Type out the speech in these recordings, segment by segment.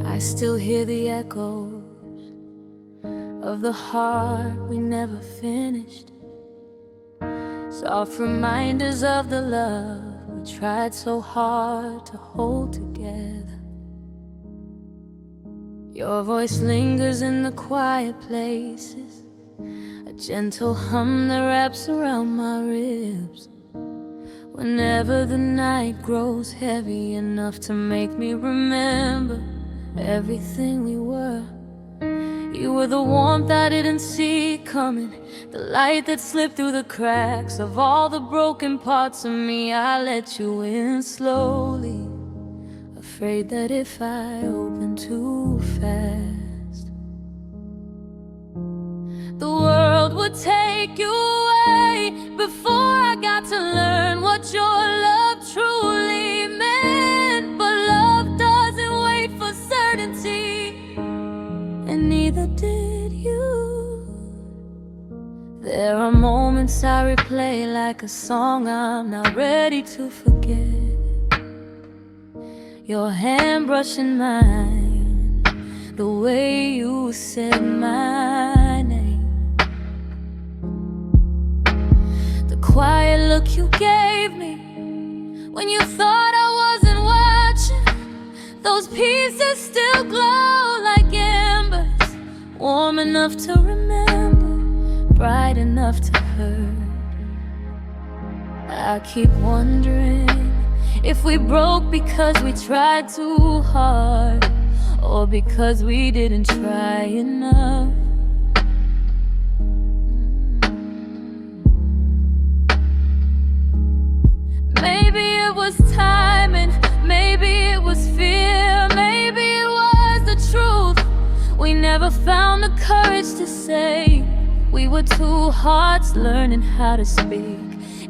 I still hear the echoes of the heart we never finished. Soft reminders of the love we tried so hard to hold together. Your voice lingers in the quiet places, a gentle hum that wraps around my ribs. Whenever the night grows heavy enough to make me remember everything we were. You were the warmth I didn't see coming, the light that slipped through the cracks of all the broken parts of me. I let you in slowly, afraid that if I opened too fast, the world would take you away before I got to learn what your love truly meant. But love doesn't wait for certainty, and neither did you. There are moments I replay like a song I'm not ready to forget. Your hand brushing mine, the way you said my name, the quiet look you gave me when you thought I wasn't watching. Those pieces still glow like embers, warm enough to remember, bright enough to hurt. I keep wondering if we broke because we tried too hard, or because we didn't try enough. Maybe it was timing, maybe it was fear, maybe it was the truth. We never found the courage to say. We were two hearts learning how to speak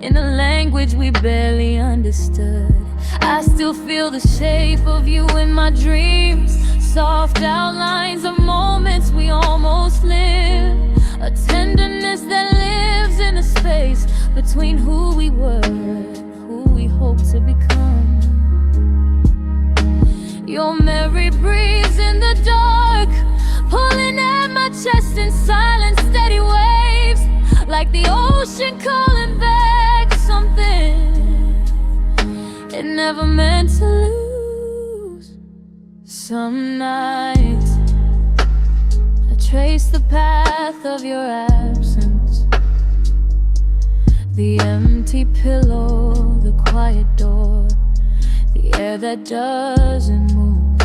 in a language we barely understood. I still feel the shape of you in my dreams, soft outlines of moments we almost lived, a tenderness that lives in the space between who we were and who we hope to become. Your memory breathes in the dark, pulling at my chest in silent, steady waves, like the ocean calling back something it never meant to lose. Some nights I trace the path of your absence, the empty pillow, the quiet door, the air that doesn't move,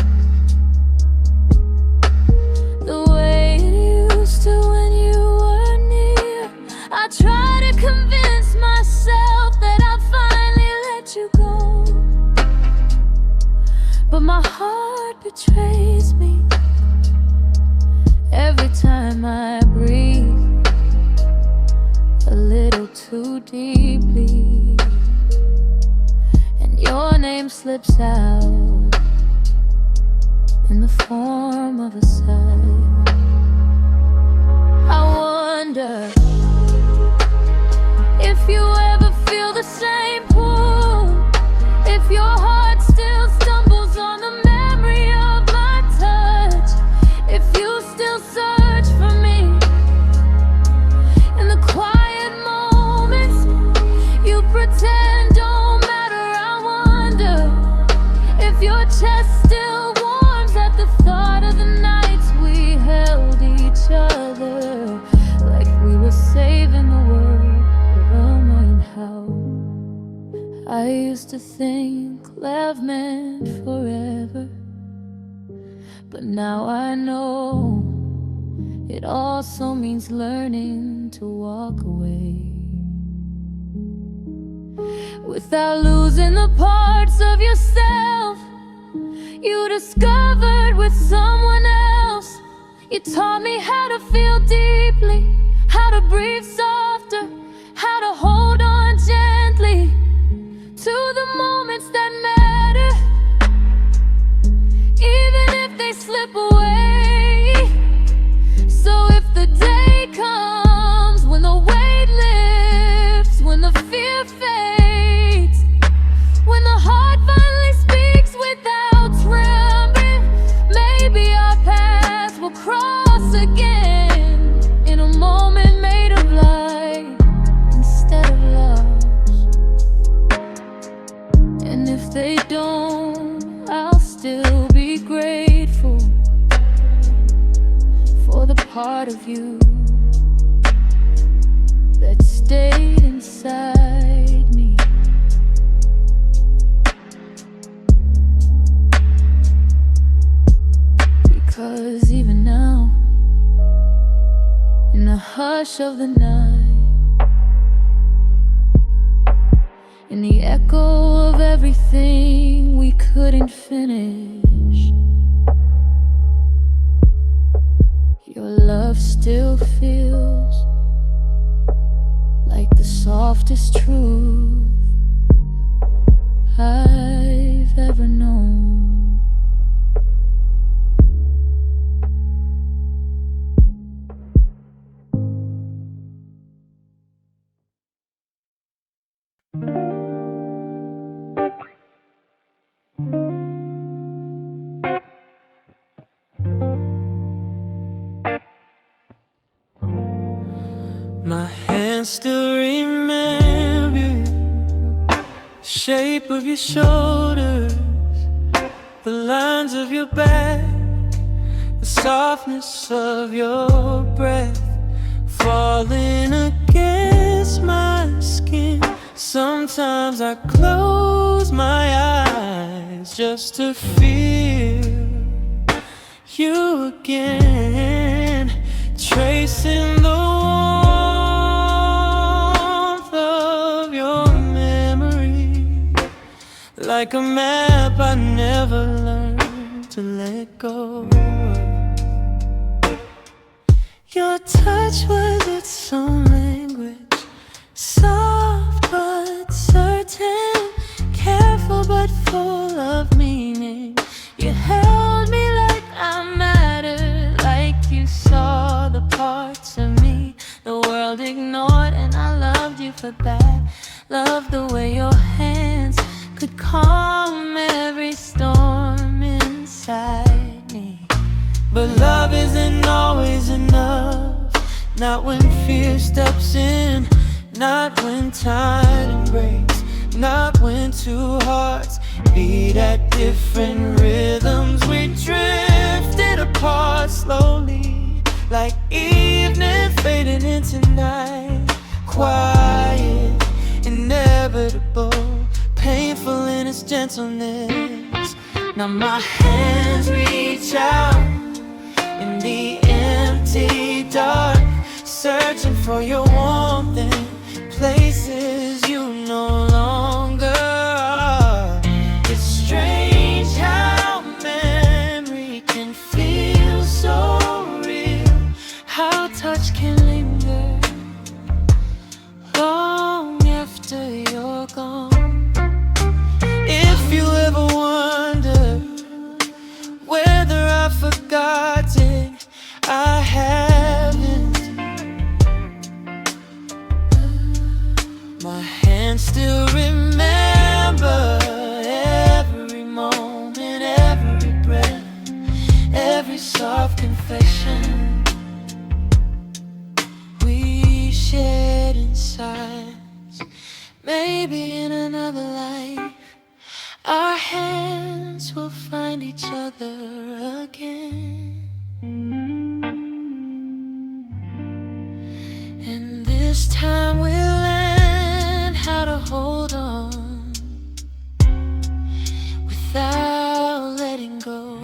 the way it used to when you were near. I try to convince myself that I'll finally let you go, but my heart betrays me every time I breathe a little too deeply, and your name slips out in the form of a sigh. I wonder if you ever feel the same pull, if your heart still stumbles on the memory of my touch, if you still search for me in the quiet moments you pretend don't matter. I wonder if your chest still warms at the thought of the nights we held each other like we were saving the world with a million how. I used to think love meant forever, but now I know it also means learning to walk away without losing the parts of yourself you discovered with someone else. You taught me how to feel deeply, how to breathe softer, how to hold on gently to the moments that matter, even if they slip away. So if the day comes when the weight lifts, when the fear fades, when the heart finally speaks without trembling, may part of you that stayed inside me. Because even now, in the hush of the night, in the echo of everything we couldn't finish, your love still feels like the softest truth I've ever known. My hands still remember the shape of your shoulders, the lines of your back, the softness of your breath falling against my skin. Sometimes I close my eyes just to feel you again, tracing the warmth of your memory, like a map I never learned to let go. Your touch was its own language, soft but certain, careful but full of meaning. You held me like I mattered, like you saw the parts of me the world ignored, and I loved you for that. Loved the way your hands could calm every storm inside me. But love isn't always enough, not when fear steps in, not when time breaks, not when two hearts beat at different rhythms. We drifted apart slowly, like evening fading into night. Quiet, inevitable, painful in its gentleness. Now my hands reach out in the empty dark, searching for your warmth in places you no longer are. It's strange how memory can feel so real, how touch can linger long after you're gone. If you ever wonder whether I've forgotten, I haven't. My hands still remember every moment, every breath, every soft confession we shared in silence. Maybe in another life our hands will find each other again. And this time we'll learn how to hold on without letting go.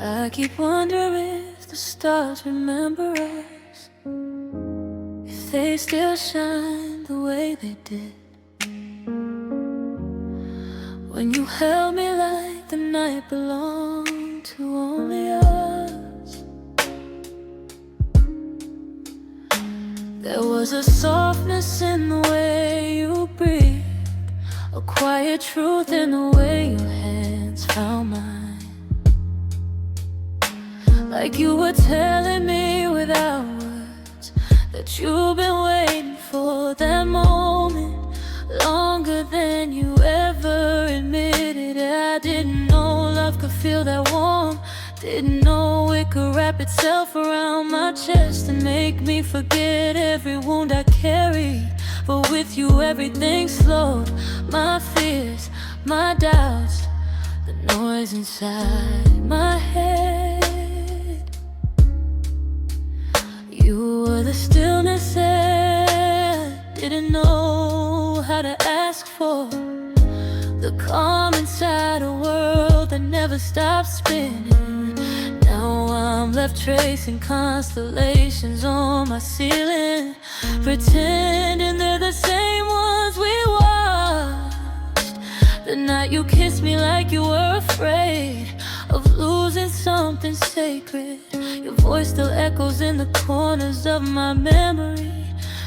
I keep wondering if the stars remember us, if they still shine the way they did. When you held me like the night belonged to only us. There was a softness in the way you breathed, a quiet truth in the way your hands found mine. Like you were telling me without words that you've been waiting for that moment longer than you ever admitted. I didn't know love could feel that warm, didn't know it could wrap itself around my chest and make me forget every wound I carried. But with you everything slowed, my fears, my doubts, the noise inside my head. You were the stillness I didn't know how to ask for, the calm inside a world that never stopped spinning. Now I'm left tracing constellations on my ceiling, pretending they're the same ones we watched. The night you kissed me like you were afraid of losing something sacred. Your voice still echoes in the corners of my memory,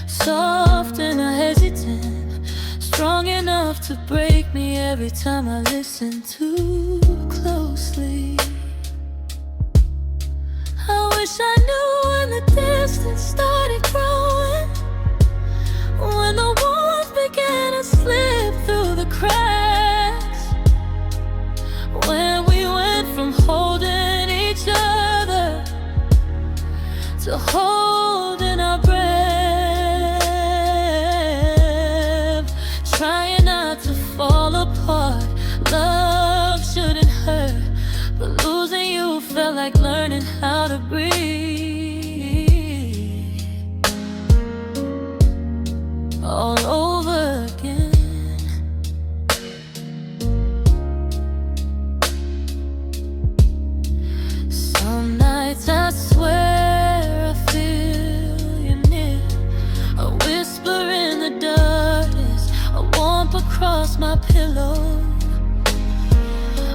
soft and hesitant, strong enough to break me every time I listen too closely. I wish I knew when the distance started growing, when the walls began to slip through the cracks, when we went from holding each other to holding our breath, trying not to fall apart. Love shouldn't hurt, but losing you felt like learning how to breathe all over again. Some nights I swear I feel you near, a whisper in the darkness, a warmth across my pillow,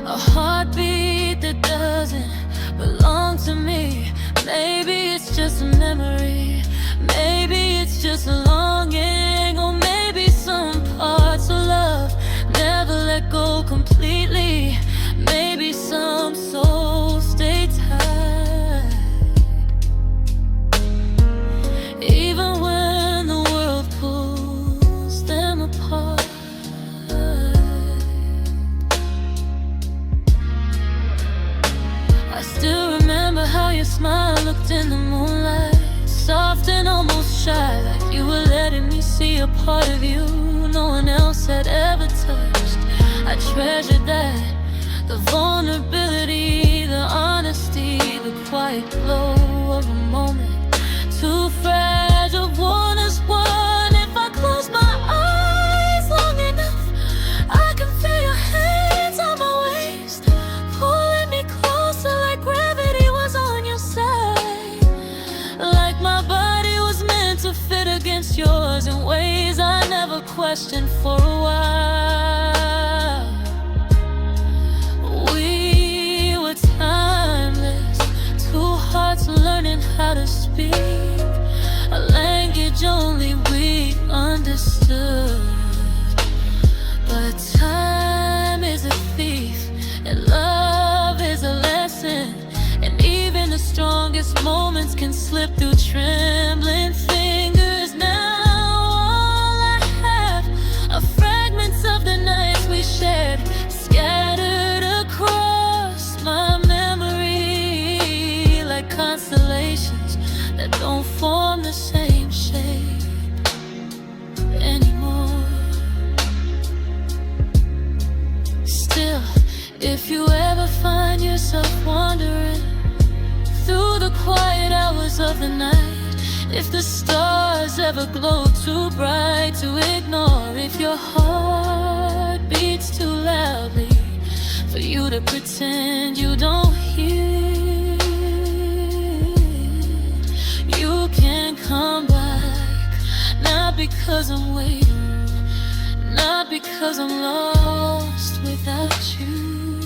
a heartbeat that doesn't belong to me. Maybe it's just a memory, maybe it's just a longing, or maybe some parts of love never let go completely. Maybe some souls stay tied, even when the world pulls them apart. I still remember how your smile looked in the moonlight, soft and almost shy, like you were letting me see a part of you no one else had ever touched. I treasured that, the vulnerability, the honesty, the quiet glow of a moment too fragile, one as one. If I close my eyes long enough, I can feel your hands on my waist, pulling me closer like gravity was on your side, like my body was meant to fit against yours in ways I never questioned for a while. We were timeless, two hearts learning how to speak a language only we understood. But time is a thief and love is a lesson, and even the strongest moments can slip through trembling fingers. Now all I have are fragments of the nights we shared, scattered across my memory like constellations that don't form the same shape anymore. Still, if you ever find yourself wandering through the quiet hours of the night, if the stars ever glow too bright to ignore, if your heart beats too loudly for you to pretend you don't hear, you can come back. Not because I'm waiting, not because I'm lost without you,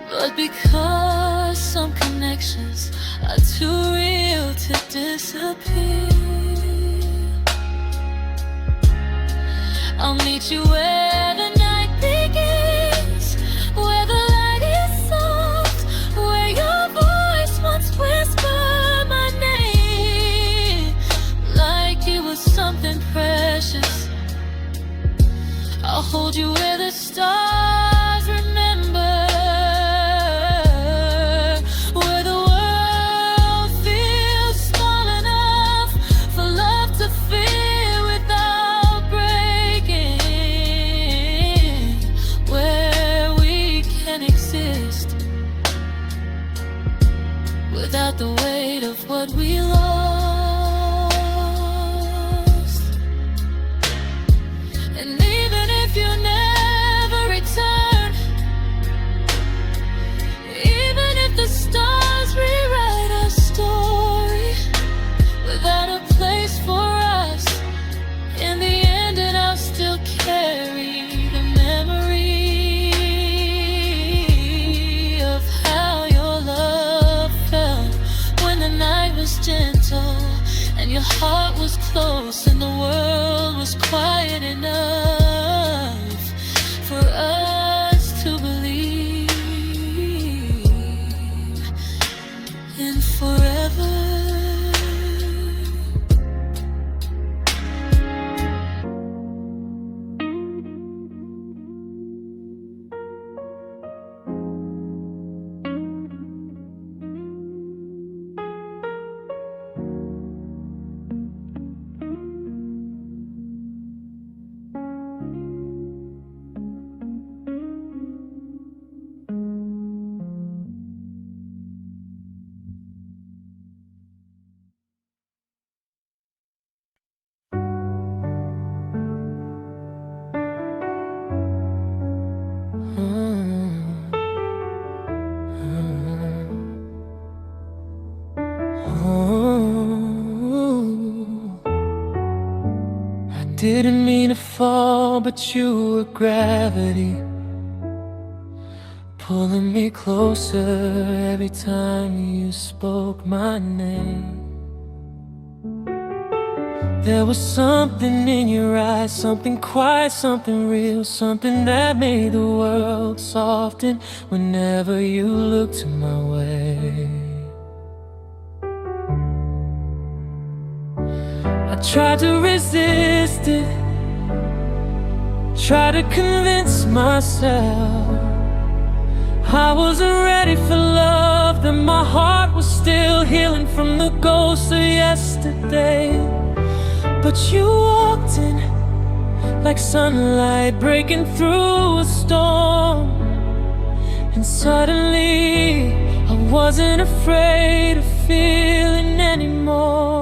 but because some connections are too real to disappear. I'll meet you where the night begins, where the light is soft, where your voice once whispered my name like it was something precious. I'll hold you where the stars remember, where the world feels small enough for love to feel without breaking, where we can exist without the weight of what we lost. And even if you never return, even if the stars rewrite our story without a place for us in the end, and I'll still carry the memory of how your love felt when the night was gentle and your heart was close and the world was quiet enough for us to believe in forever. I didn't mean to fall, but you were gravity, pulling me closer every time you spoke my name. There was something in your eyes, something quiet, something real, something that made the world soften whenever you looked my way. I tried to resist it, tried to convince myself I wasn't ready for love, that my heart was still healing from the ghosts of yesterday. But you walked in like sunlight breaking through a storm, and suddenly I wasn't afraid of feeling anymore.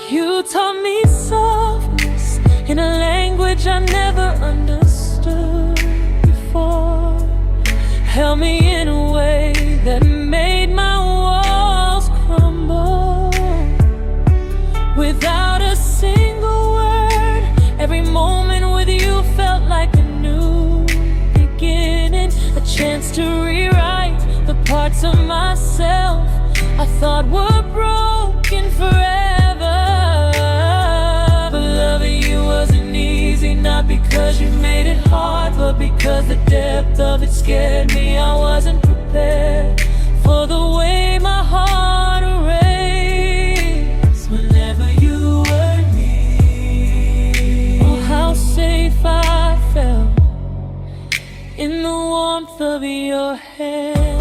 You taught me softness in a language I never understood before, held me in a way that made my walls crumble. Without a single word, every moment with you felt like a new beginning, a chance to rewrite the parts of myself I thought were broken forever. But loving you wasn't easy, not because you made it hard, but because the depth of it scared me. I wasn't prepared for the way my heart erased whenever you were near. Oh, how safe I felt in the warmth of your hand.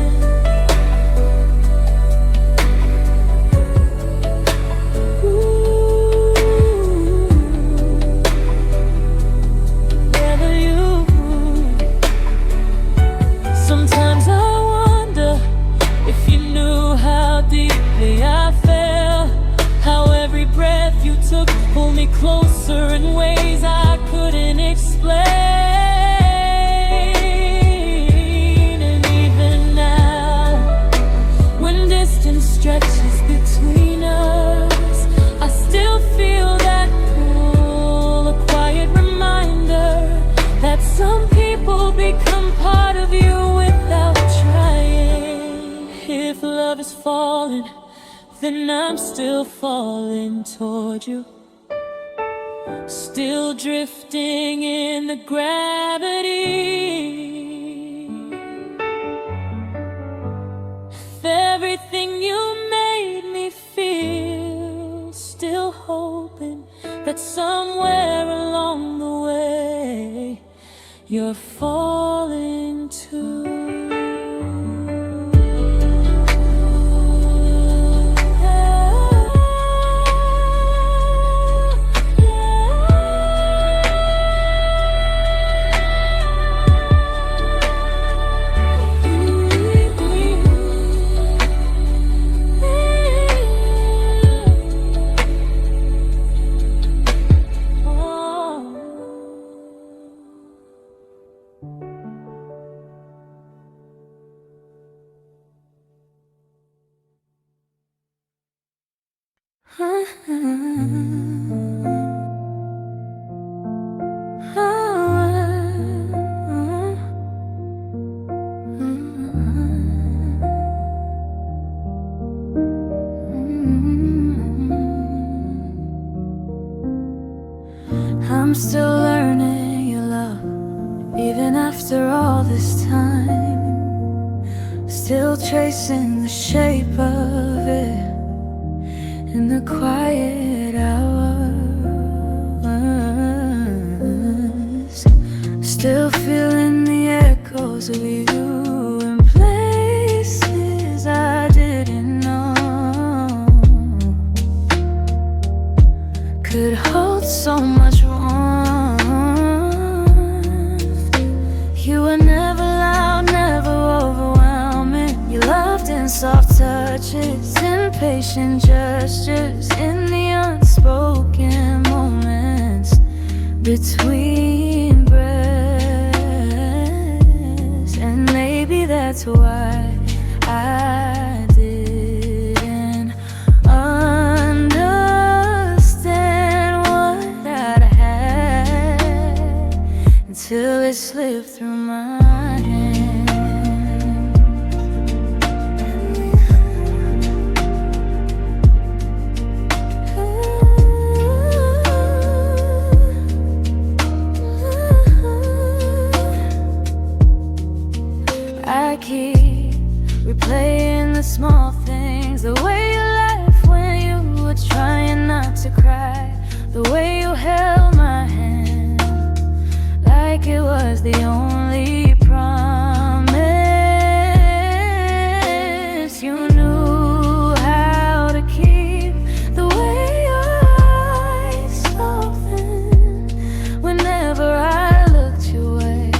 Sometimes I wonder if you knew how deeply I felt, how every breath you took pulled me closer in ways I couldn't explain. And even now, when distance stretches between us, falling, then I'm still falling toward you. Still drifting in the gravity of everything you made me feel. Still hoping that somewhere along the way you're falling too. I'm still learning your love, even after all this time. Still tracing the shape of it in the quiet hours. Still feeling the echoes of you in places I didn't know could hold so much warmth. You were never loud, never overwhelming. You loved in soft touches, in patient gestures, in the unspoken moments between breaths. And maybe that's why I didn't understand what I'd had until it slipped through my hand. I keep replaying the small things, the way you laughed when you were trying not to cry, the way you held my hand like it was the only promise. You knew how to keep the way your eyes softened whenever I looked your way.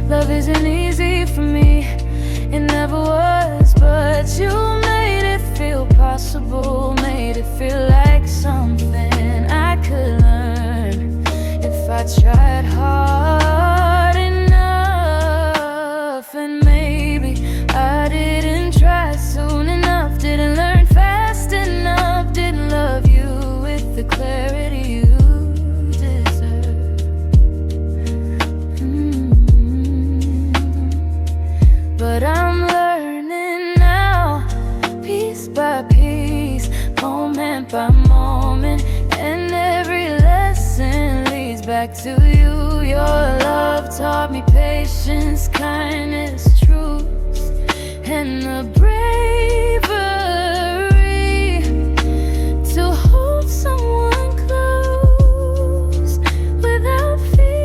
Love isn't easy for me, it never was, but you made it feel possible, made it feel like something I could learn if I tried hard enough. And maybe I didn't try soon enough, didn't learn fast enough, didn't love you with the clarity you deserve. But I'm learning now, piece by piece, moment by moment, and every lesson leads back to you. Your love taught me patience, kindness, truth, and the bravery to hold someone close without fear.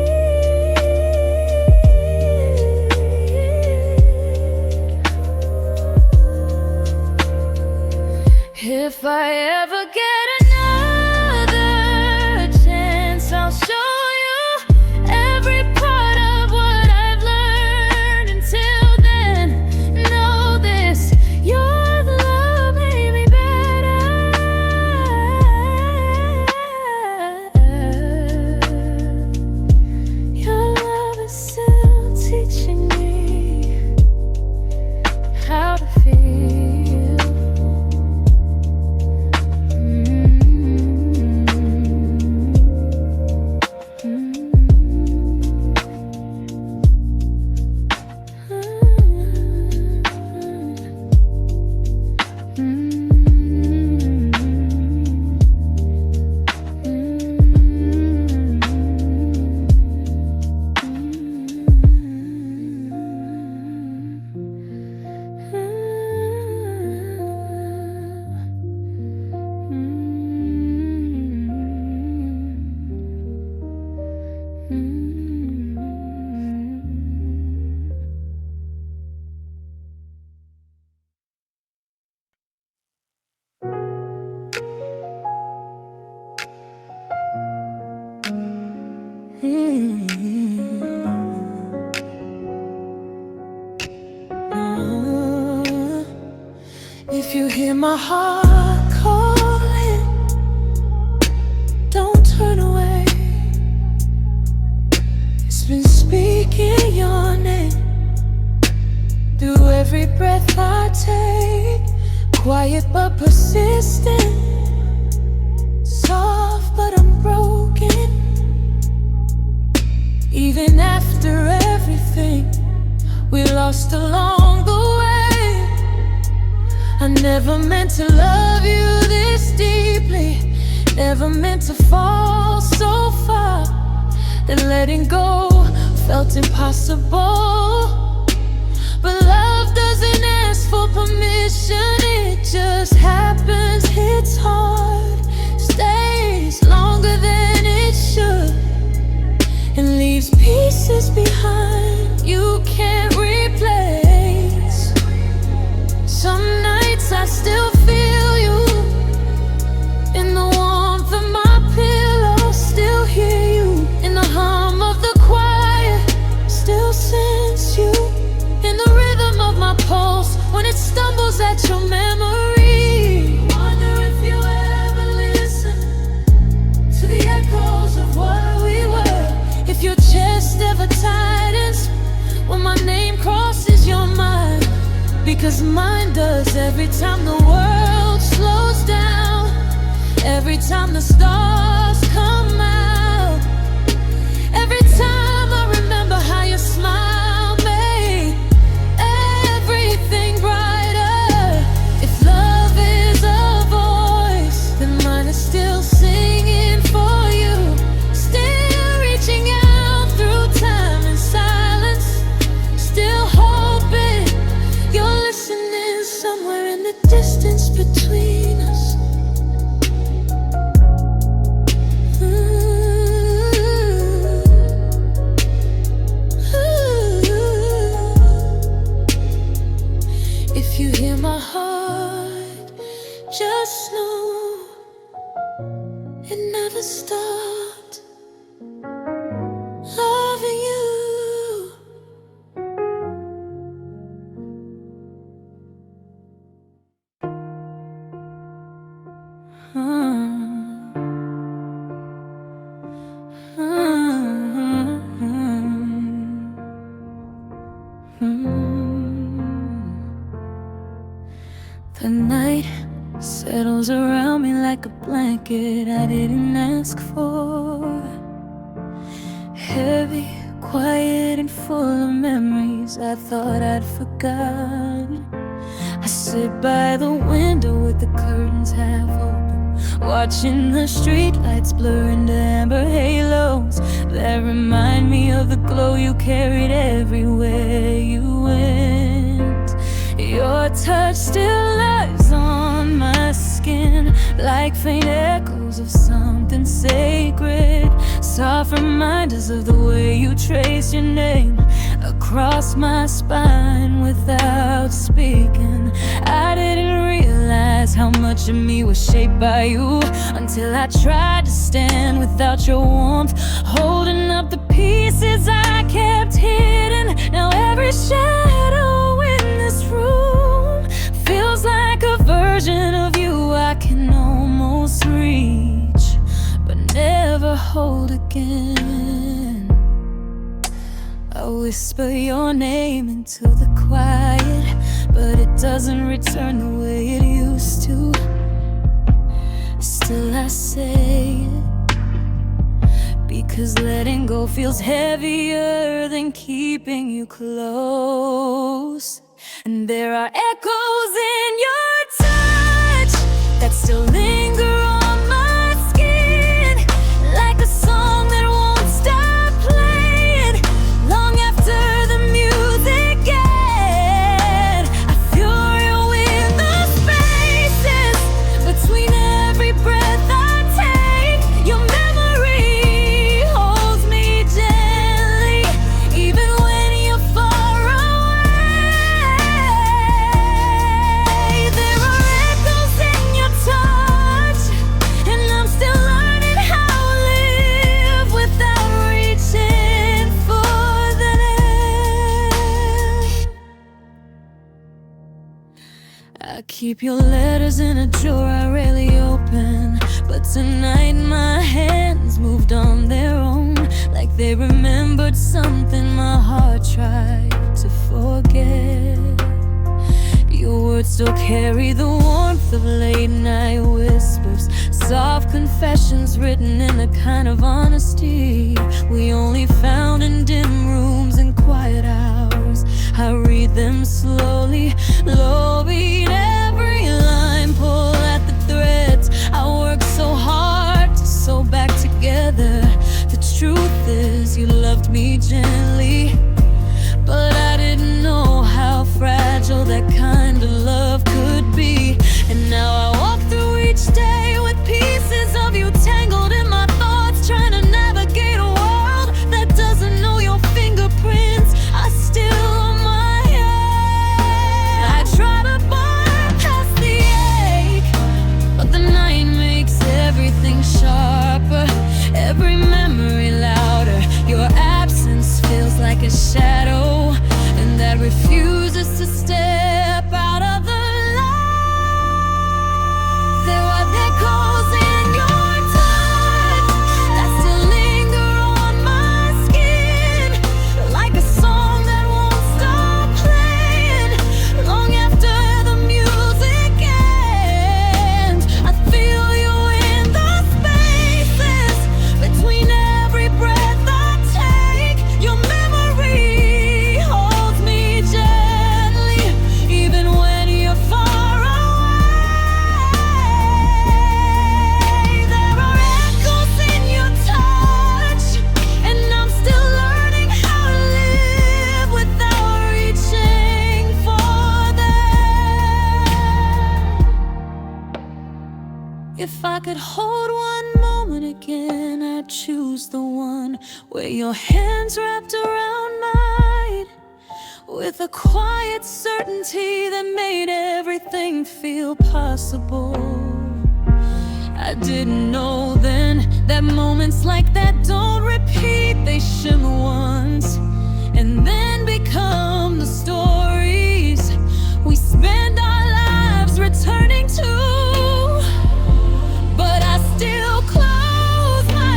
If I ever get another chance, I'll show you every part of what I've learned. Until then, know this, my heart calling, don't turn away. It's been speaking your name through every breath I take. Quiet but persistent, soft but unbroken. Even after everything we lost along the way, I never meant to love you this deeply, never meant to fall so far that letting go felt impossible. But love doesn't ask for permission, it just happens. Hits hard, stays longer than it should, and leaves pieces behind you can't replace. Some nights I still feel you in the warmth of my pillow, still hear you in the hum of the quiet, still sense you in the rhythm of my pulse when it stumbles at your memory. Wonder if you ever listen to the echoes of what we were. If your chest ever tightens when my name crosses your mind, because mine does every time the world slows down, every time the stars come out, every time I remember how your smile made everything brighter. If love is a voice, then mine is still singing for you, still reaching out through time and silence, still hoping you're listening somewhere in the distance between us. If you hear my heart, just know it never stopped loving you. The night settles around me like a blanket I didn't ask for. Heavy, quiet, and full of memories I thought I'd forgotten. I sit by the window with the curtains half open, watching the streetlights blur into amber halos that remind me of the glow you carried everywhere you went. Your touch still lies on my skin, like faint echoes of something sacred, soft reminders of the way you traced your name across my spine without speaking. I didn't realize how much of me was shaped by you until I tried to stand without your warmth, holding up the pieces I kept hidden. Now every shadow in this room feels like a version of you I can almost reach, but never hold again. I whisper your name into the quiet, but it doesn't return the way it used to. Still I say it, because letting go feels heavier than keeping you close. And there are echoes in your touch that still linger on my skin, like a song that won't stop playing long after the music ends. I feel you in the spaces between every breath I take. Your memory holds me gently, even when you're far away. keep your letters in a drawer I rarely open, but tonight my hands moved on their own, like they remembered something my heart tried to forget. Your words still carry the warmth of late night whispers, soft confessions written in a kind of honesty we only found in dim rooms and quiet hours. I read them slowly, low beat every line, pull at the threads I worked so hard to sew back together. The truth is you loved me gently, but I didn't know how fragile that kind of love could be. And now I walk through each day with pieces of you tangled in my thoughts, trying to navigate a world that doesn't know your fingerprints. I still own my head. I try to bypass the ache, but the night makes everything sharper, every memory louder. Your absence feels like a shadow, and that refuses to step out of the light. There are echoes in your touch that still linger on my skin, like a song that won't stop playing long after the music ends. I feel you in the spaces between every breath I take. Your memory holds me gently, even when you're far away. There are echoes in your touch, and I'm still learning how to live without reaching for them. If I could hold one moment again, I'd choose the one where your hands wrapped around mine, with a quiet certainty that made everything feel possible. I didn't know then that moments like that don't repeat, they shimmer once and then become the stories we spend our lives returning to. But I still close my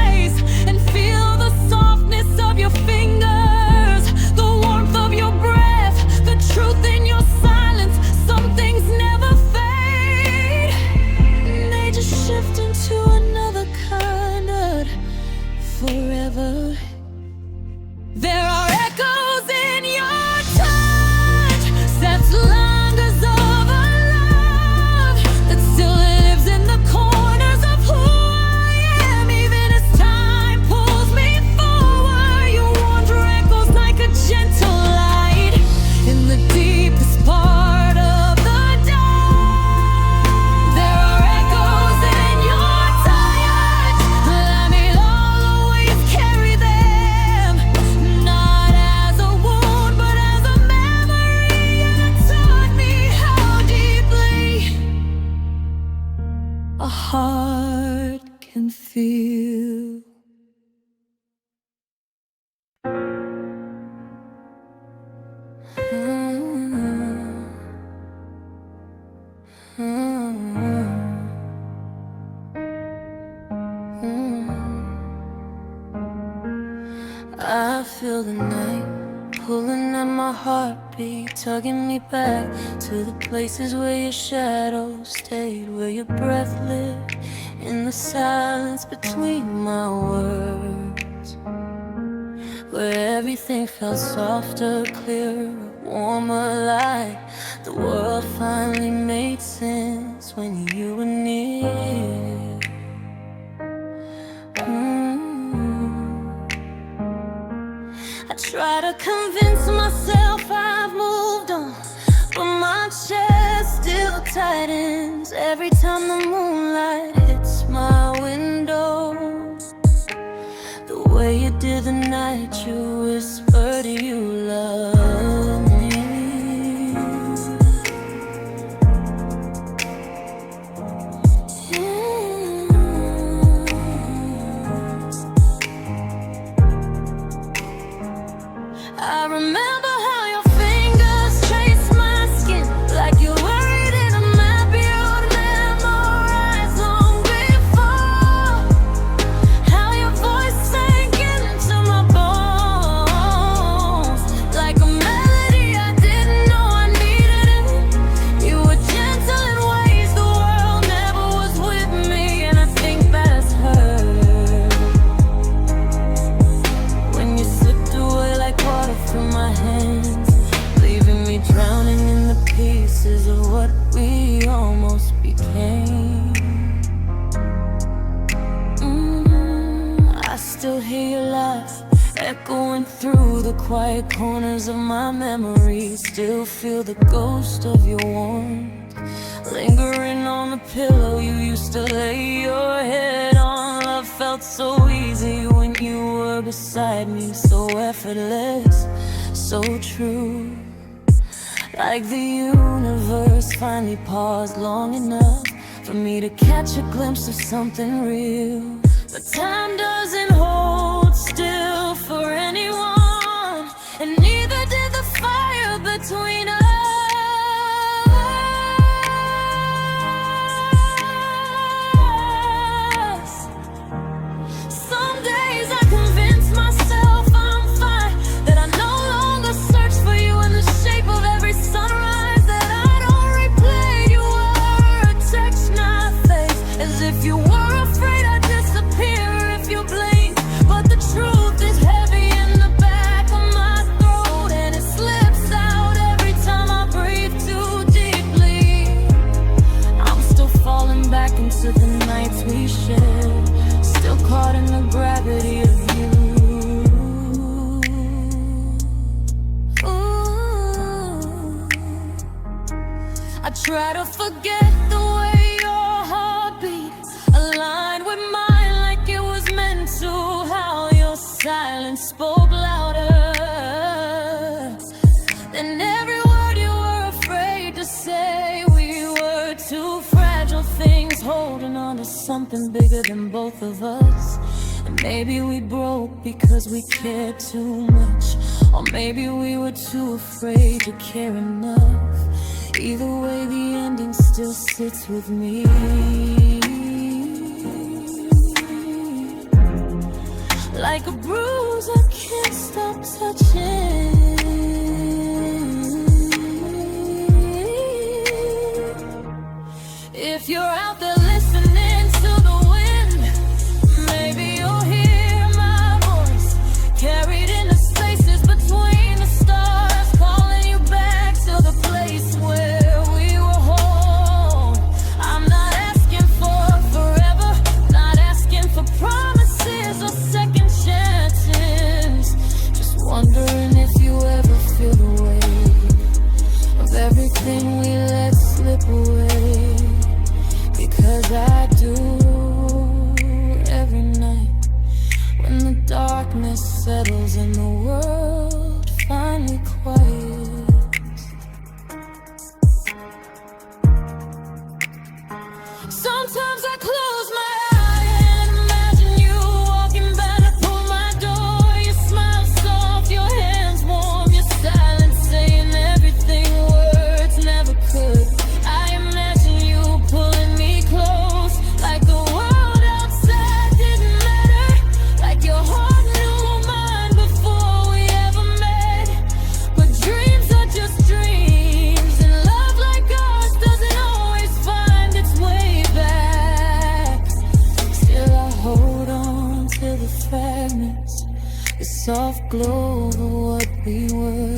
eyes and feel the softness of your fingers, the warmth of your breath, the truth in your silence. Some things never fade, they just shift into another kind of forever. There are echoes in your touch, steps, lingers of a love that still lives in the corners of who I am. Even as time pulls me forward, you wander echoes like a gentle light in the deepest part of the dark. There are echoes in your touch, let me always carry them, not as a wound but as a memory. And it taught me how deeply a heart can feel. I feel the night pulling at my heartbeat, tugging me back to the places where your shadow stayed, where your breath lived in the silence between my words, where everything felt softer, clearer, warmer, like the world finally made sense when you were near. I try to convince myself I've moved on, but my chest still tightens every time the moonlight hits my window. The way you did the night you whispered you love me. I remember how your fingers traced my skin, like you worried echoing through the quiet corners of my memory. Still feel the ghost of your warmth lingering on the pillow you used to lay your head on. Love felt so easy when you were beside me, so effortless, so true. Like the universe finally paused long enough for me to catch a glimpse of something real. But time doesn't hold still for anyone, and neither did the fire between us. Some days I convince myself I'm fine, that I no longer search for you in the shape of every sunrise, that I don't replay you were a text not face, as if you were afraid I'd disappear if you blink. But the truth is heavy in the back of my throat, and it slips out every time I breathe too deeply. I'm still falling back into the nights we shared, still caught in the gravity of you. Ooh. I try to forget the way your heart beat, aligned with mine like it was meant to. How your silence spoke louder than every word you were afraid to say. We were two fragile things holding on to something bigger than both of us. And maybe we broke because we cared too much, or maybe we were too afraid to care enough. Either way, the ending still sits with me. Like a bruise I can't stop touching. If you're out there listening to the wind, maybe you'll hear my voice carried in the spaces between the stars, calling you back to the place where we were home. I'm not asking for forever, not asking for promises or second chances, just wondering if you ever feel the weight of everything we let slip away. Because I do, every night when the darkness settles and the world finally quiets. Sometimes I close my eye and imagine you walking back to pull my door. Your smile soft, your hands warm, your silence saying everything words never could. I imagine you pulling me close, like the world outside didn't matter, like your heart knew mine before we ever met. But dreams are just dreams, and love like ours doesn't always find its way back. Still I hold on to the fragments, the soft glow of what we were,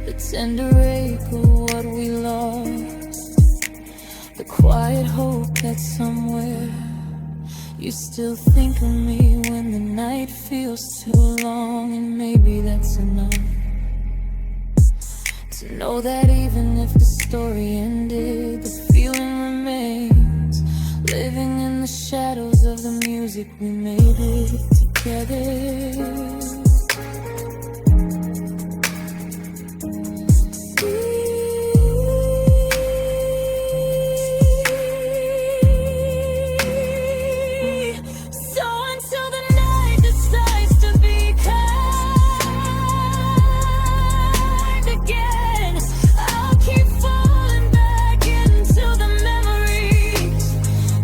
the tender ache of what we lost, the quiet hope that somewhere you still think of me when the night feels too long. And maybe that's enough to know that even if the story ended, the feeling remains, living in the shadows of the music we made it together. So until the night decides to be kind again, I'll keep falling back into the memories,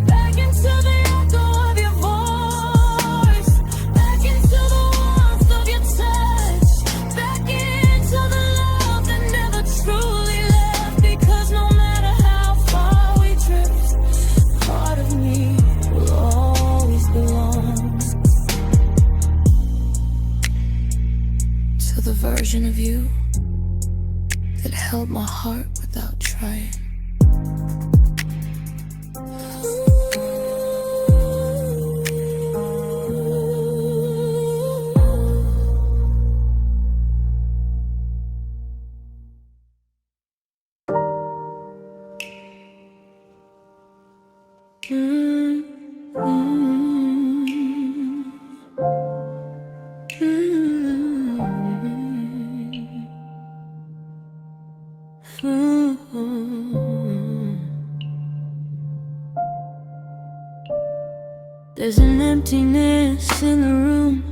back into the echo of your voice, back into the warmth of your touch, back into the love that never truly left. Because no matter how far we drift, part of me will always belong to the version of you that held my heart without trying. Ooh. There's an emptiness in the room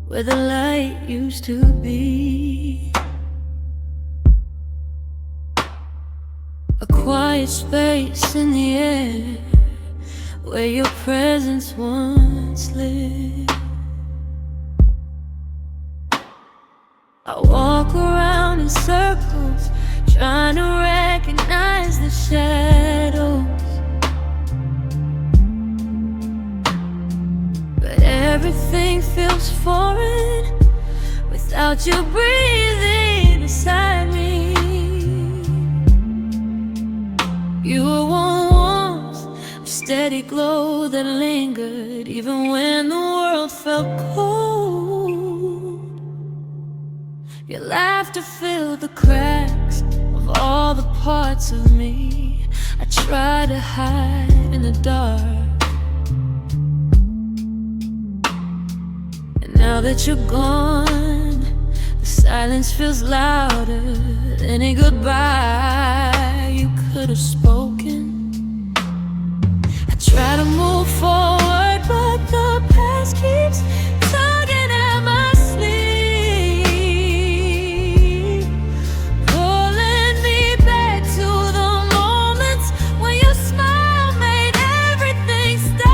where the light used to be. A quiet space in the air where your presence once lived. I walk around in circles, trying to recognize the shadows, but everything feels foreign without you breathing beside me. You were one warmth, a steady glow that lingered even when the world felt cold. Your laughter filled the cracks of all the parts of me I try to hide in the dark. And now that you're gone, the silence feels louder than any goodbye you could have spoken. I try to move forward, but the past keeps tugging at my sleeve, pulling me back to the moments when your smile made everything stop.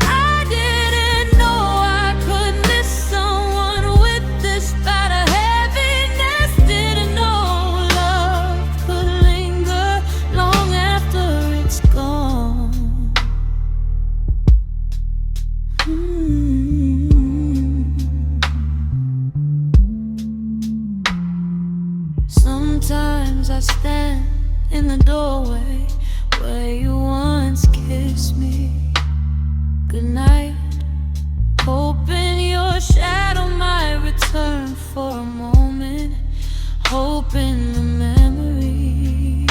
I didn't know I could miss someone with this bad a heaviness. Didn't know love could linger long after it's gone. Sometimes I stand in the doorway where you once kissed me goodnight, hoping your shadow might return for a moment, hoping the memory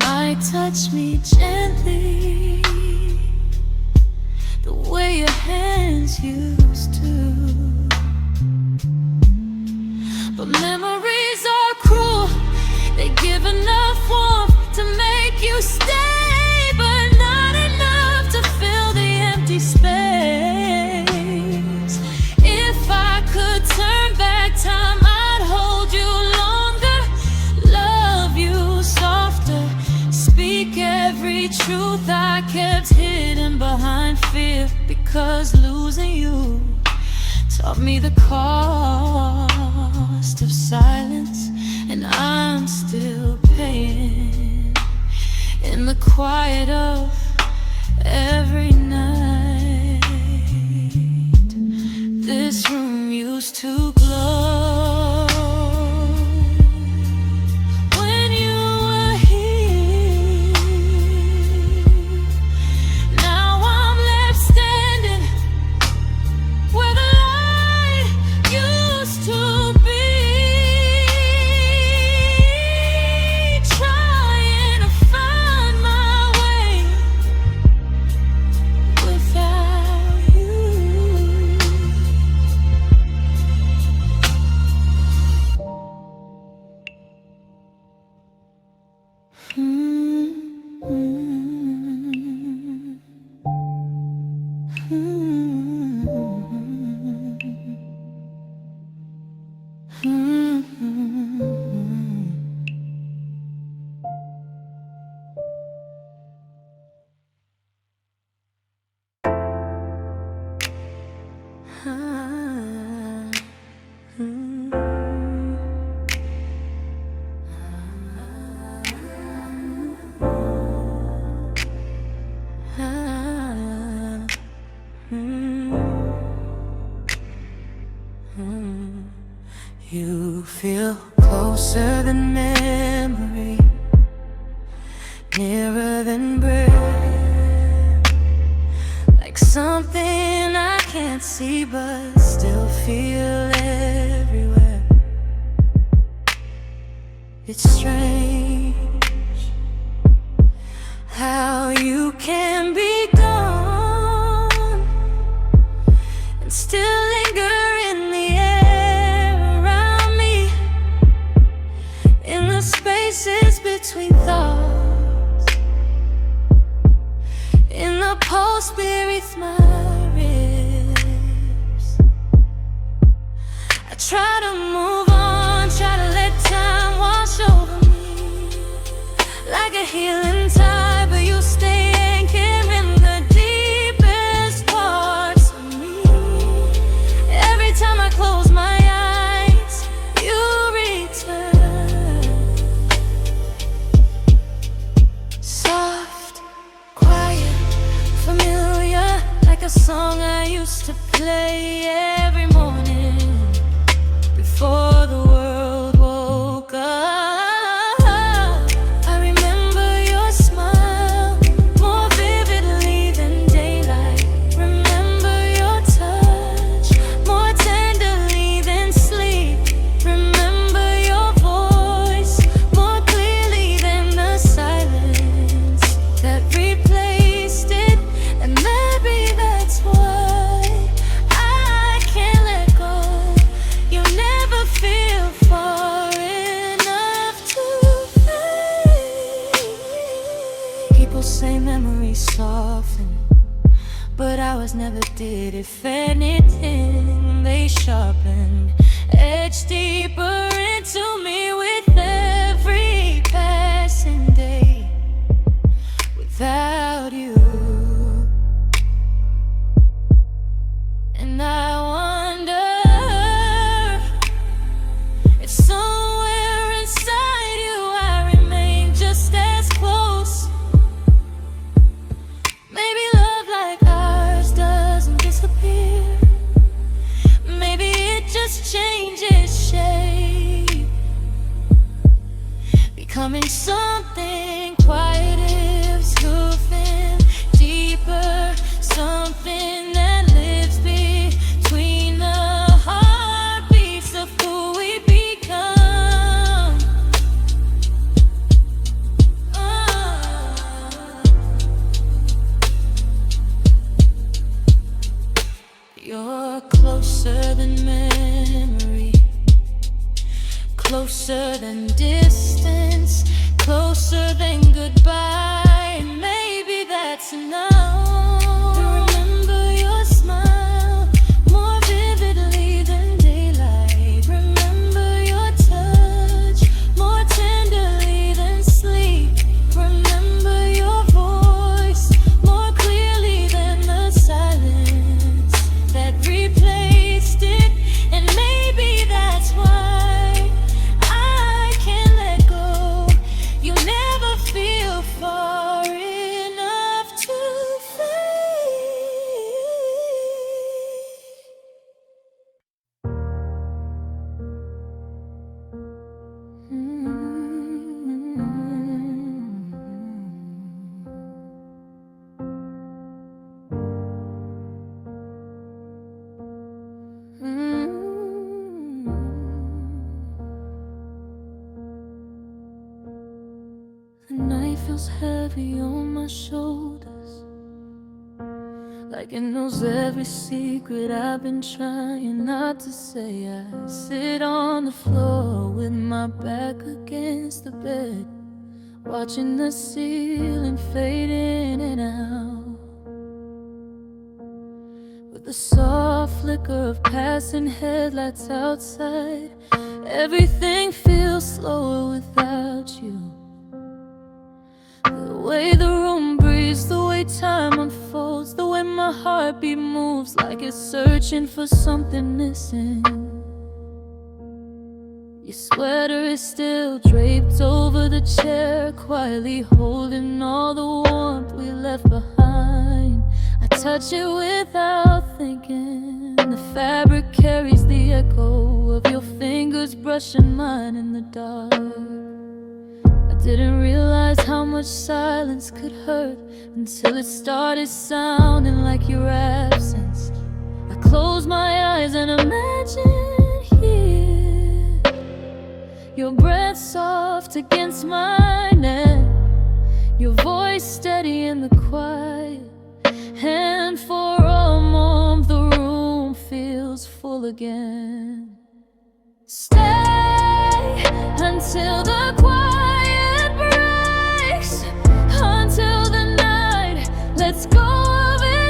might touch me gently the way your hands used to. But memories are cruel, they give enough warmth to make you stay, but not enough to fill the empty space. If I could turn back time, I'd hold you longer, love you softer, speak every truth I kept hidden behind fear, because losing you taught me the cost of silence, and I'm still paying in the quiet of every night. This room used to glow when you were here. Now I'm left standing where the light used to be, trying to find my way without you. You feel closer than memory, nearer than breath, like something I can't see but still feel everywhere. It's strange how you can be gone and still linger in the air around me, in the spaces between thoughts close beneath my ribs. I try to move on, try to let time wash over me like a healing tide, but you stay anchored in the deepest parts of me. Every time I close my eyes, you return. Soft, quiet, familiar, like a song I used to play every morning before the world woke up. I remember your smile more vividly than daylight. Remember your touch more tenderly than sleep. Remember your voice more clearly than the silence that replaced it. And maybe that's why I can't let go. You never feel far enough to fade. People say memories soften, but ours never did. If anything, they sharpened, etched deeper into me with every passing day. Without you, and I wonder if somewhere inside you I remain just as close. Maybe love like ours doesn't disappear. Maybe it just changes shape, becoming something quieter, scooping deeper, something that lives between the heartbeats of who we become. You're closer than memory, closer than distance, closer than goodbye, and maybe that's enough. Remember your smile more vividly than daylight. Remember your touch more tenderly than sleep. Remember your voice more clearly than the silence that replaced it. And maybe that's why I can't let go. You never feel far enough to fade. The night feels heavy on my shoulders, like it knows every secret I've been trying not to say. I sit on the floor with my back against the bed, watching the ceiling fade in and out, with the soft flicker of passing headlights outside. Everything feels slower without you. The way the room breathes, the way time unfolds, the way my heartbeat moves like it's searching for something missing. Your sweater is still draped over the chair, quietly holding all the warmth we left behind. I touch it without thinking. The fabric carries the echo of your fingers brushing mine in the dark. I didn't realize how much silence could hurt until it started sounding like your absence. I close my eyes and imagine here, your breath soft against my neck, your voice steady in the quiet. And for a moment the room feels full again. Stay until the quiet breaks, until the night lets go of it.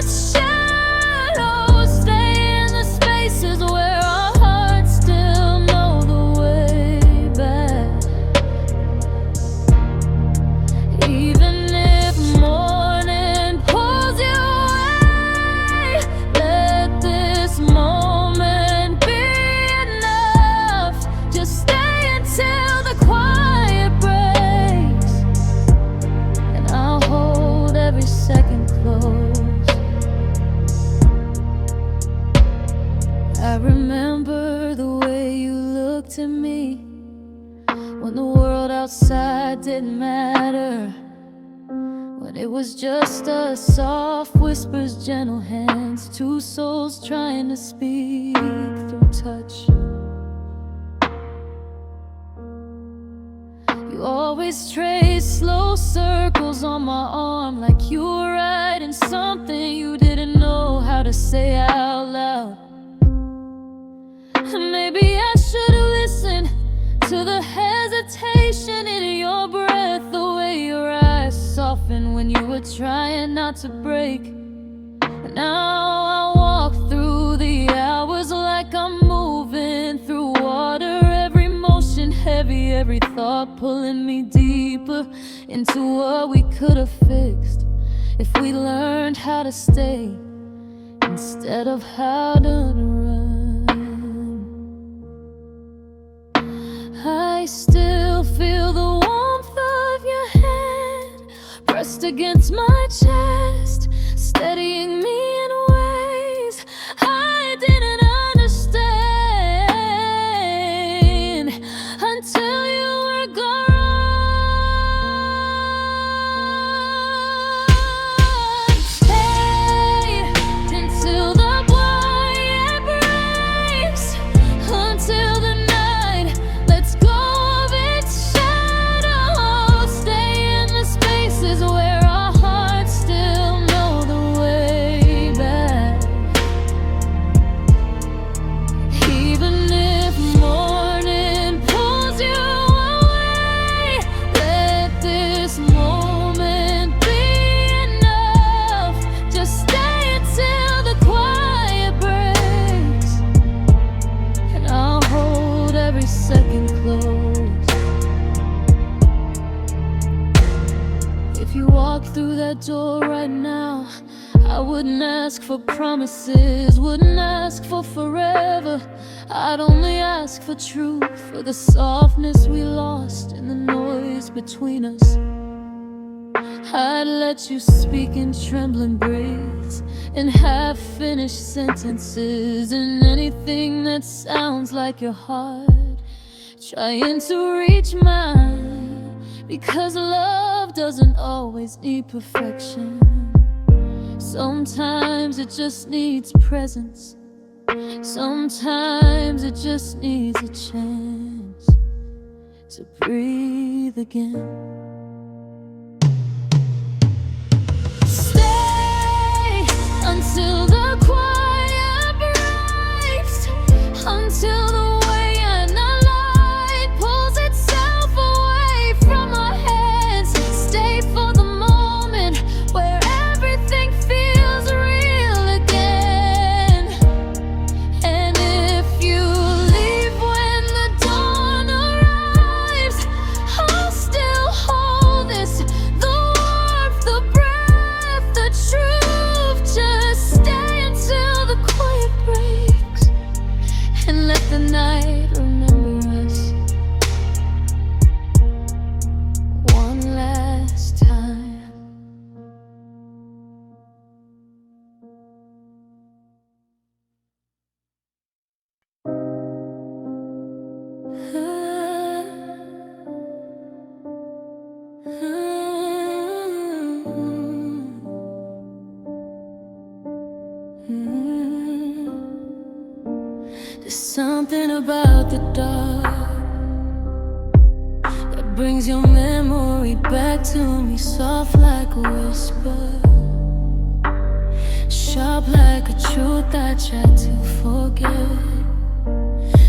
protected me when the world outside didn't matter, when it was just us, soft whispers, gentle hands, two souls trying to speak through touch. You always trace slow circles on my arm, like you were writing something you didn't know how to say out loud. Maybe I should've listened to the hesitation in your breath, the way your eyes softened when you were trying not to break. But now I walk through the hours like I'm moving through water, every motion heavy, every thought pulling me deeper into what we could have fixed if we learned how to stay instead of how to run. I still feel the warmth of your hand pressed against my chest, steadying me in ways I didn't understand until you were gone. Stay until the quiet breaks, until the night lets go of its shadow. Stay in the spaces where our hearts still know the way back. Even if morning pulls you away, let this moment be enough. Just stay until the quiet breaks, and I'll hold every second close. If you walk through that door right now, I wouldn't ask for promises, wouldn't ask for forever. I'd only ask for truth, for the softness we lost in the noise between us. I'd let you speak in trembling breaths, in half-finished sentences, in anything that sounds like your heart trying to reach mine. Because love doesn't always need perfection. Sometimes it just needs presence. Sometimes it just needs a chance to breathe again. Stay until the quiet breaks, until the way and the light pulls itself away from our hands. Stay for the moment where everything feels real again. And if you leave when the dawn arrives, I'll still hold this, the warmth, the breath, the truth. Just stay until the quiet breaks, and let the night remember us one last time. There's something about the dark that brings your memory back to me, soft like a whisper, sharp like a truth I try to forget.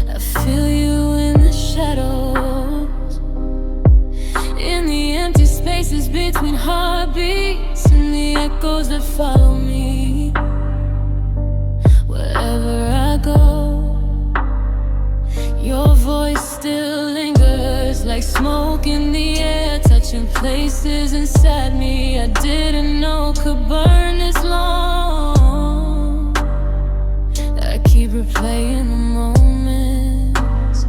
I feel you in the shadows, in the empty spaces between heartbeats, and the echoes that follow me wherever I go. Your voice still lingers like smoke in the air, touching places inside me I didn't know could burn this long. I keep replaying the moments,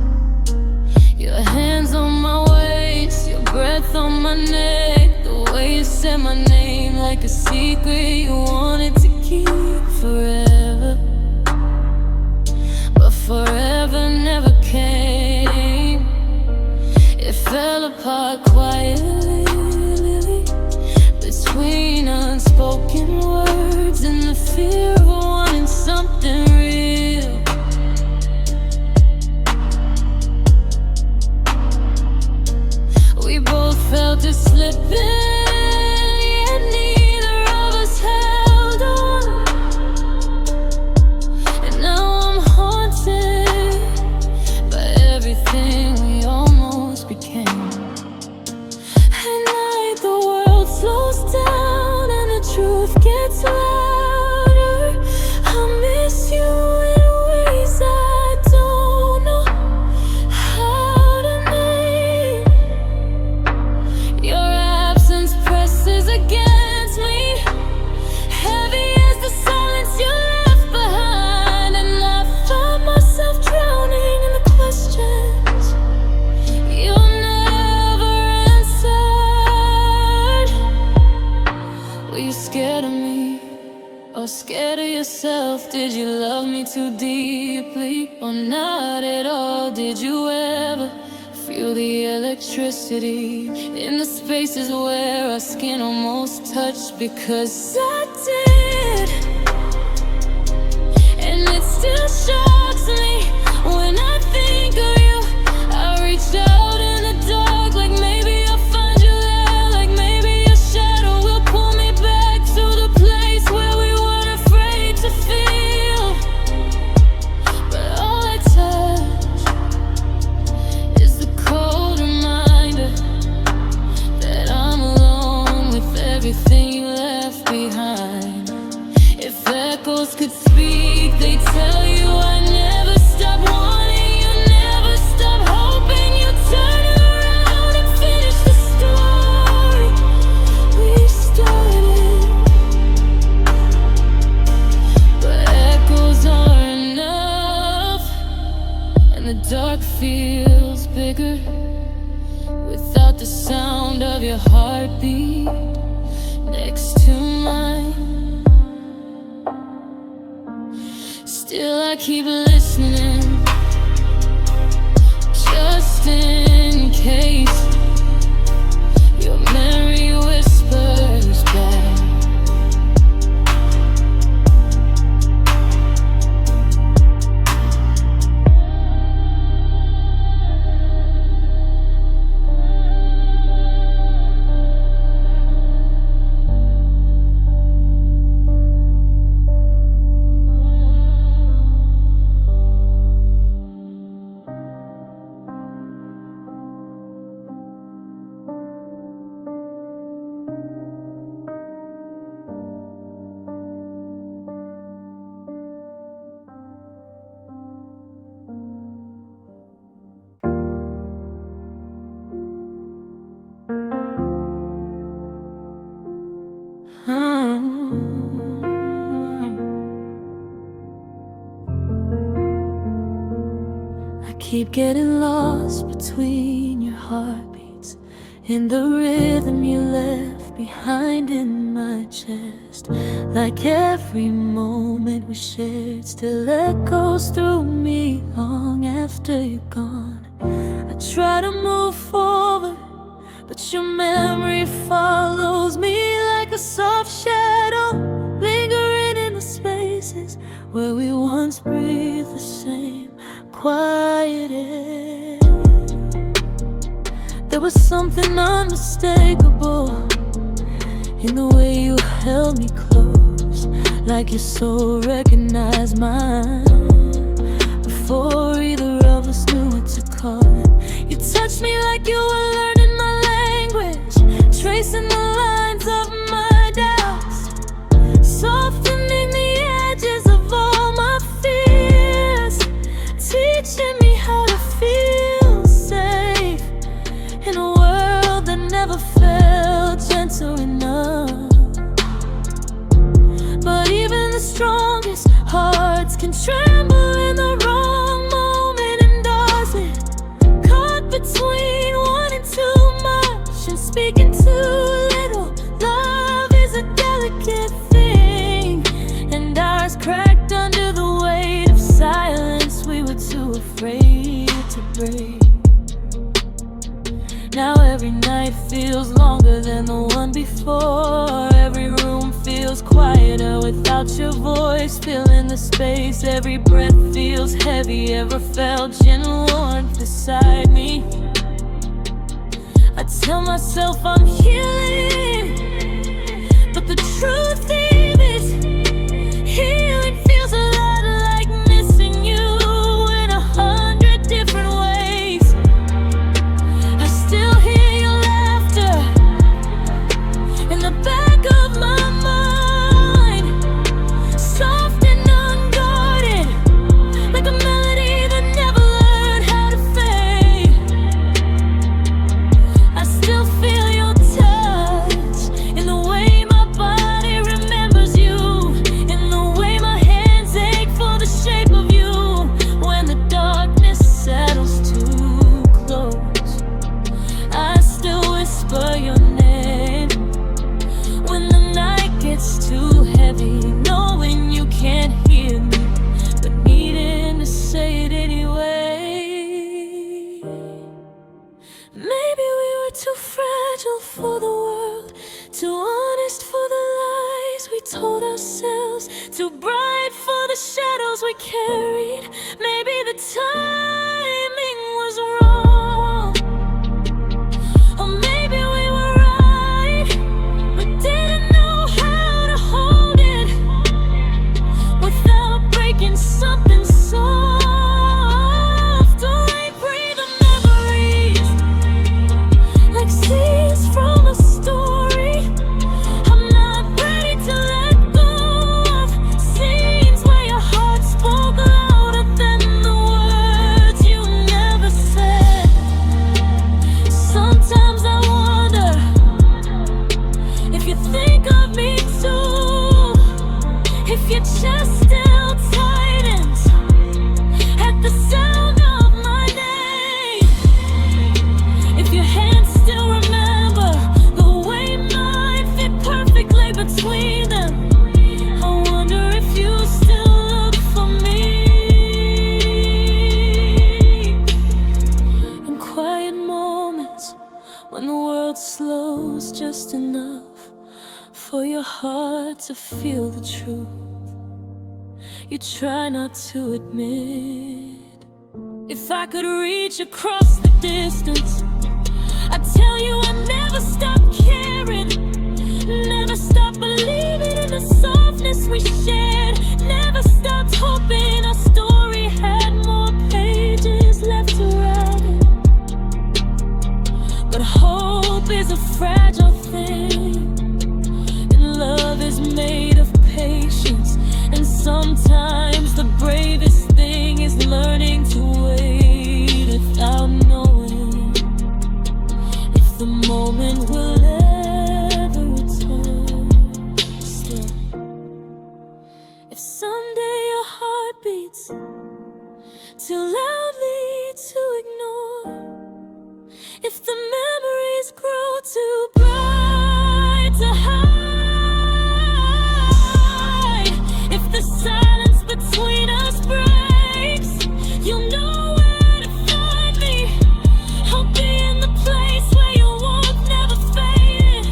your hands on my waist, your breath on my neck, the way you said my name like a secret you wanted to keep forever. But forever never came. or scared of yourself? Did you love me too deeply, or not at all? Did you ever feel the electricity in the spaces where our skin almost touched? Because I did, and it still shocks me when I think of you. I reached out in the dark, like maybe I'll find you there, like maybe your shadow will pull me back to the place where we weren't afraid to feel. But all I touch is the cold reminder that I'm alone with everything you left behind. If echoes could speak, they tell you I never stop wanting you, never stop hoping you turn around and finish the story we started. But echoes aren't enough, and the dark feels bigger without the sound of your heartbeat next to mine. Still I keep listening, just in case your memory whispers back. I keep getting lost between your heartbeats, in the rhythm you left behind in my chest. Like every moment we shared still echoes through me long after you're gone. I try to move forward, but your memory follows me like a soft shadow, lingering in the spaces where we once breathed the same quiet air. There was something unmistakable in the way you held me close, like your soul recognized mine before either of us knew what to call it. You touched me like you were learning my language, tracing the lines of my doubts, softening the edges of all my fears, teaching me how to feel safe in a world that never felt gentle enough. But even the strongest hearts can tremble in the wrong moment, and does it, caught between wanting too much and speaking too little. Love is a delicate thing, and ours cracked under the weight of silence we were too afraid to break. Now every night feels longer than the one before. Every room feels quieter without your voice filling the space. Every breath feels heavy. Ever felt gentle warmth beside me? I tell myself I'm healing, but the truth is, healing feels a lot like missing you in 100 different ways. I still hear your laughter in the back of my mind, soft and unguarded, like a melody that never learned how to fade. I still feel your touch in the way my body remembers you. too bright for the shadows we carried. Maybe the timing was wrong, or maybe we were right, but didn't know how to hold it without breaking something soft. Oh, I breathe the memories like scenes from a story. I'm not ready to let go of scenes where your heart spoke louder than the words you never said. Sometimes I wonder if you think of me too, if your chest still tightens at the sound of my name, if your hands still remember the way mine fit perfectly between them. I wonder if you still look for me in quiet moments when the world slows just enough for your heart to feel the truth you try not to admit. If I could reach across the distance, I'd tell you I never stopped caring, never stopped believing in the softness we shared, never stopped hoping our story had more pages left to write. But hope is a fragile thing, and love is made of patience, and sometimes the bravest thing is learning to wait without knowing if the moment will ever return. Still, if someday your heart beats too loudly to ignore, if the memories grow too bright to hide, if the silence between us breaks, you'll know where to find me. I'll be in the place where your warmth never faded,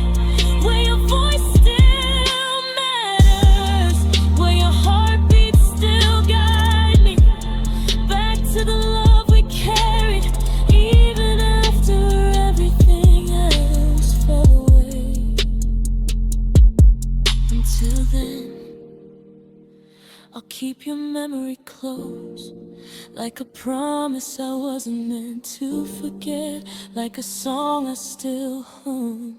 where your voice still matters, where your heartbeat still guide me back to the love we carried, even after everything else fell away. Until then, I'll keep your memory close, like a promise I wasn't meant to forget, like a song I still hum,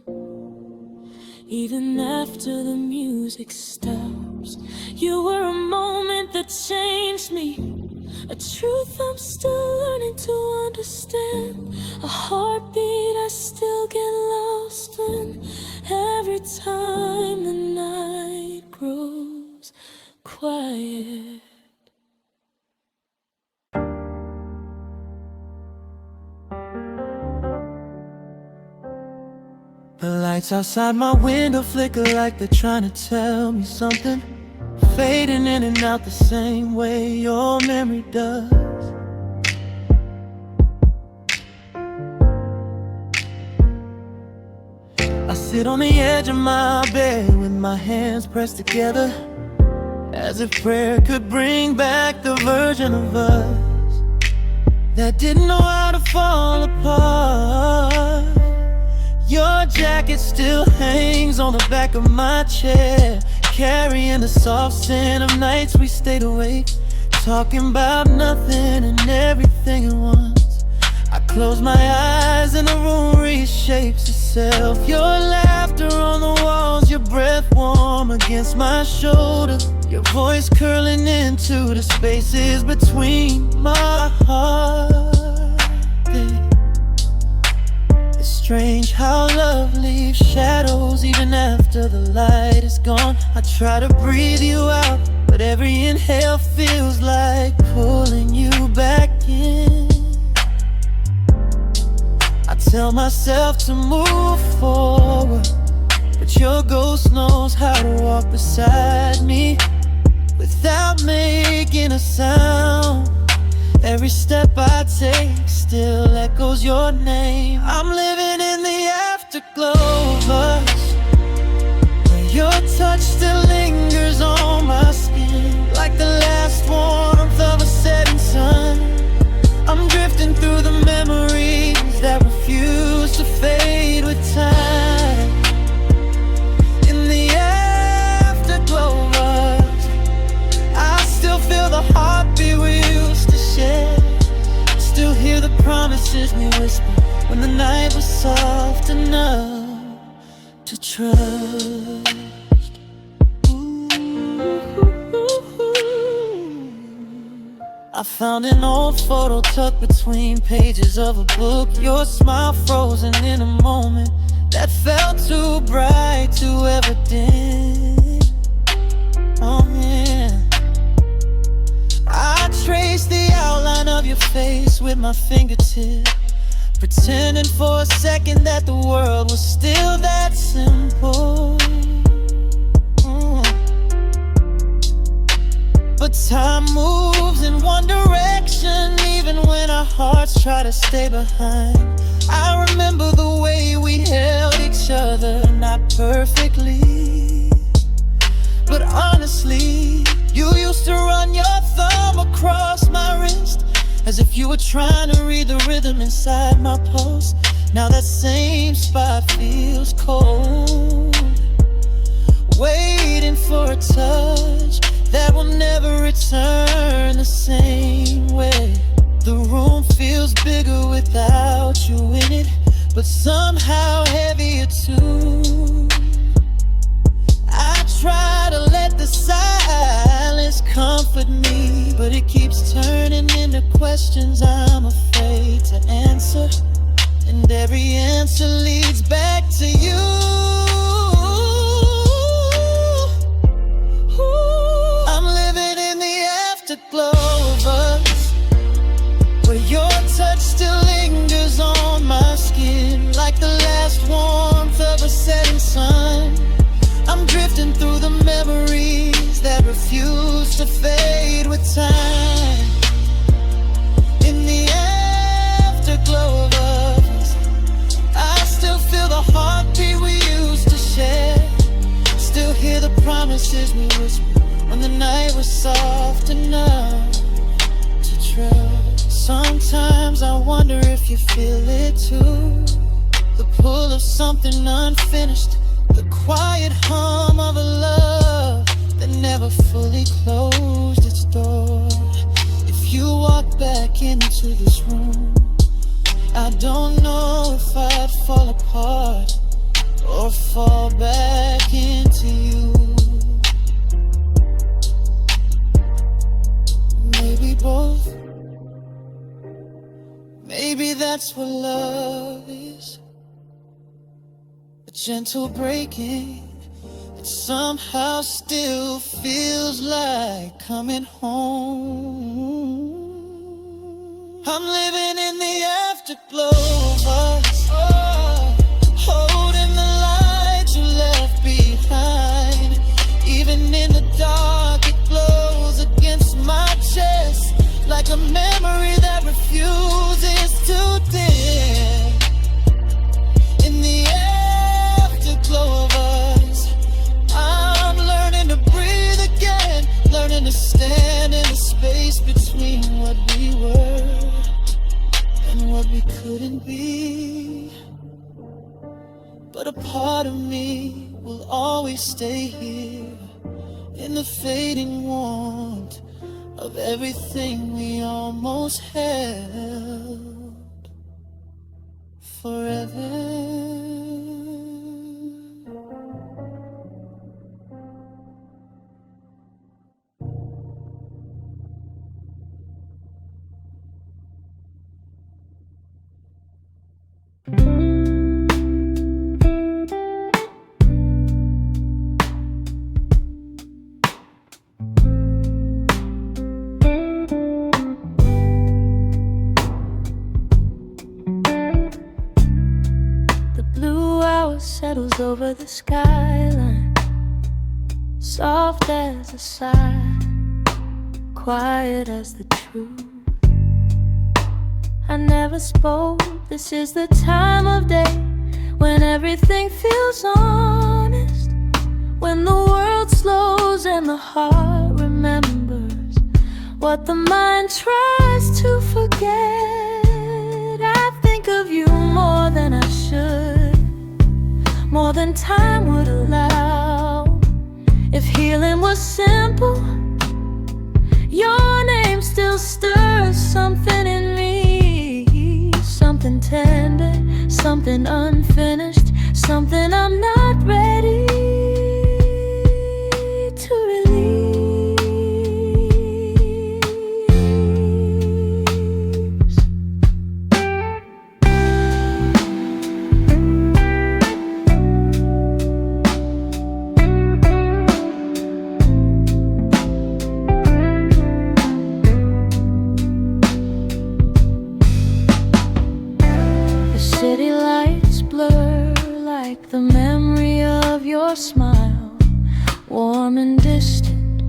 even after the music stops. You were a moment that changed me, a truth I'm still learning to understand, a heartbeat I still get lost in every time the night grows quiet. The lights outside my window flicker like they're trying to tell me something, fading in and out the same way your memory does. I sit on the edge of my bed with my hands pressed together, as if prayer could bring back the version of us that didn't know how to fall apart. Your jacket still hangs on the back of my chair, carrying the soft scent of nights we stayed awake, talking about nothing and everything at once. I close my eyes and the room reshapes itself. Your laughter on the walls, your breath warm against my shoulder, your voice curling into the spaces between my heart. It's strange how love leaves shadows even after the light is gone. I try to breathe you out, but every inhale feels like pulling you back in. I tell myself to move forward, but your ghost knows how to walk beside me without making a sound. Every step I take still echoes your name. I'm living in the afterglow of us, where your touch still lingers on my skin. promises we whispered when the night was soft enough to trust. I found an old photo tucked between pages of a book. Your smile frozen in a moment that felt too bright, too evident. Oh yeah. I traced the outline of your face with my fingertip, pretending for a second that the world was still that simple. But time moves in one direction, even when our hearts try to stay behind. I remember the way we held each other, not perfectly, but honestly. You used to run your thumb across my wrist, as if you were trying to read the rhythm inside my pulse. Now that same spot feels cold, waiting for a touch that will never return the same way. The room feels bigger without you in it, but somehow heavier too. I try to let the silence comfort me, but it keeps turning into questions I'm afraid to answer, and every answer leads back to you. I'm living in the afterglow of us, where your touch still lingers on my skin like the last warmth of a setting sun. I'm drifting through the memories that refuse to fade with time. In the afterglow of us, I still feel the heartbeat we used to share. Still hear the promises we whispered when the night was soft enough to trust. Sometimes I wonder if you feel it too, the pull of something unfinished, the quiet hum of a love that never fully closed its door. If you walk back into this room, I don't know if I'd fall apart or fall back into you. Maybe both. Maybe that's what love is. A gentle breaking that somehow still feels like coming home. I'm living in the afterglow of us, holding the light you left behind. Even in the dark, it glows against my chest like a memory that refuses to dim. In the afterglow of us, I'm learning to breathe again, learning to stand in the space between what we were and what we couldn't be. But a part of me will always stay here in the fading warmth of everything we almost held forever. Settles over the skyline, soft as a sigh, quiet as the truth. I never spoke. This is the time of day when everything feels honest, when the world slows and the heart remembers what the mind tries to forget. I think of you more than I should, more than time would allow. If healing was simple, your name still stirs something in me, something something unfinished, something I'm not ready to release. City lights blur like the memory of your smile, warm and distant,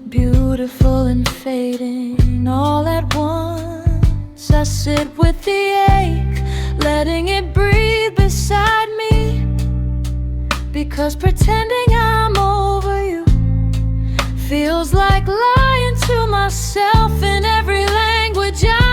beautiful and fading all at once. I sit with the ache, letting it breathe beside me, because pretending I'm over you feels like lying to myself in every language I